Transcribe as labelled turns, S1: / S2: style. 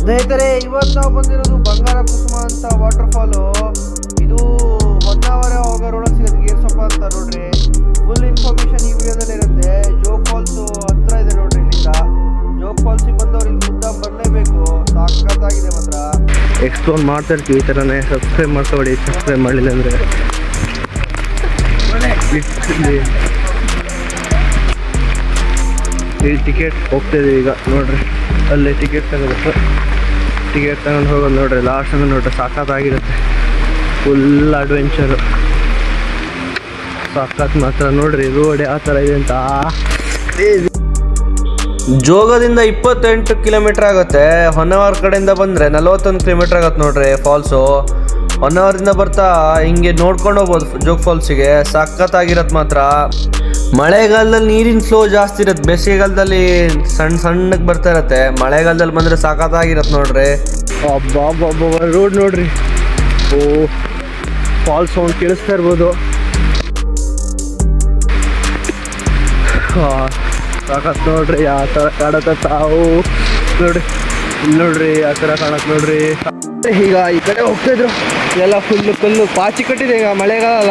S1: ಸ್ನೇಹಿತರೆ, ಇವತ್ತು ನಾವು ಬಂದಿರೋದು ಬಂಗಾರ ಕುಸುಮ ಅಂತ ವಾಟರ್ ಫಾಲು. ಇದು ಹೊನ್ನಾವರ ಹೋಗೋ ರೋಡಲ್ಲಿ ಸಿಗುತ್ತೆ, ಗೇರ್ಸೊಪ್ಪ ಅಂತ ನೋಡ್ರಿ. ಫುಲ್ ಇನ್ಫಾರ್ಮೇಶನ್ ಈ ವಿಡಿಯೋದಲ್ಲಿ ಇರುತ್ತೆ. ಜೋಗ್ ಫಾಲ್ಸ್ ಹತ್ರ ಇದೆ ನೋಡ್ರಿ. ಇಲ್ಲಿಂದ ಜೋಗ್ ಫಾಲ್ಸಿಗೆ ಬಂದವ್ರು ಇಲ್ಲಿ ಮುದ್ದ ಬರಲೇಬೇಕು, ಸಾಕಾಗಿದೆ ಮಾತ್ರ.
S2: ಎಕ್ಸ್ಪ್ಲೋರ್ ಮಾಡ್ತಾ ಇರ್ತೀವಿ ಈ ಥರನೇ. ಸಬ್ಸ್ಕ್ರೈಬ್ ಮಾಡ್ಕೊಬೇಡಿ, ಸಬ್ಸ್ಕ್ರೈಬ್ ಮಾಡಲಿಲ್ಲ ಅಂದರೆ. ಇಲ್ಲಿ ಟಿಕೆಟ್ ಹೋಗ್ತಾಯಿದೆ ಈಗ ನೋಡ್ರಿ. ಅಲ್ಲೇ ಟಿಕೆಟ್ ತಗೋಬೇಕು. ಟಿಕೆಟ್ ತಗೊಂಡು ಹೋಗೋದು ನೋಡ್ರಿ. ಲಾಸ್ಟ್ ಅಂದ್ರೆ ನೋಡ್ರಿ ಸಾಕಾಗಿರುತ್ತೆ. ಫುಲ್ ಅಡ್ವೆಂಚರು, ಸಾಕಾತ್ ಮಾತ್ರ ನೋಡ್ರಿ. ರೋಡ್ ಯಾವ ಥರ ಇದೆ ಅಂತ.
S1: ಜೋಗದಿಂದ 28 ಕಿಲೋಮೀಟರ್ ಆಗುತ್ತೆ. ಹೊನ್ನಾವರ ಕಡೆಯಿಂದ ಬಂದರೆ 41 ಕಿಲೋಮೀಟರ್ ಆಗುತ್ತೆ ನೋಡ್ರಿ ಫಾಲ್ಸು. ಹೊನ್ನಾವರದಿಂದ ಬರ್ತಾ ಹಿಂಗೆ ನೋಡ್ಕೊಂಡು ಹೋಗ್ಬೋದು ಜೋಗ್ ಫಾಲ್ಸಿಗೆ. ಸಖತ್ತಾಗಿರತ್ತೆ ಮಾತ್ರ. ಮಳೆಗಾಲದಲ್ಲಿ ನೀರಿನ ಫ್ಲೋ ಜಾಸ್ತಿ ಇರುತ್ತೆ, ಬೇಸಿಗೆಗಾಲದಲ್ಲಿ ಸಣ್ಣ ಸಣ್ಣಗೆ ಬರ್ತಾ ಇರತ್ತೆ. ಮಳೆಗಾಲದಲ್ಲಿ ಬಂದರೆ ಸಖತ್ತಾಗಿರತ್ತೆ ನೋಡ್ರಿ.
S2: ಅಬ್ಬಾ ರೋಡ್ ನೋಡ್ರಿ. ಓ, ಫಾಲ್ಸ್ ಸೌಂಡ್ ಕೇಳಿಸ್ತಾ ಇರ್ಬೋದು. ಸಾಕತ್ ನೋಡ್ರಿ ಯಾವ ಥರ ಕಾಣತ್ತ ತಾವು ನೋಡ್ರಿ. ಇಲ್ಲಿ ನೋಡ್ರಿ ಯಾವ ಥರ ಕಾಣತ್ ನೋಡ್ರಿ. ಈಗ ಈ ಕಡೆ ಹೋಗ್ತಿದ್ರು ಎಲ್ಲ ಫುಲ್ಲು ಪಾಚಿ ಕಟ್ಟಿದೆ. ಈಗ ಮಳೆಗಾಲ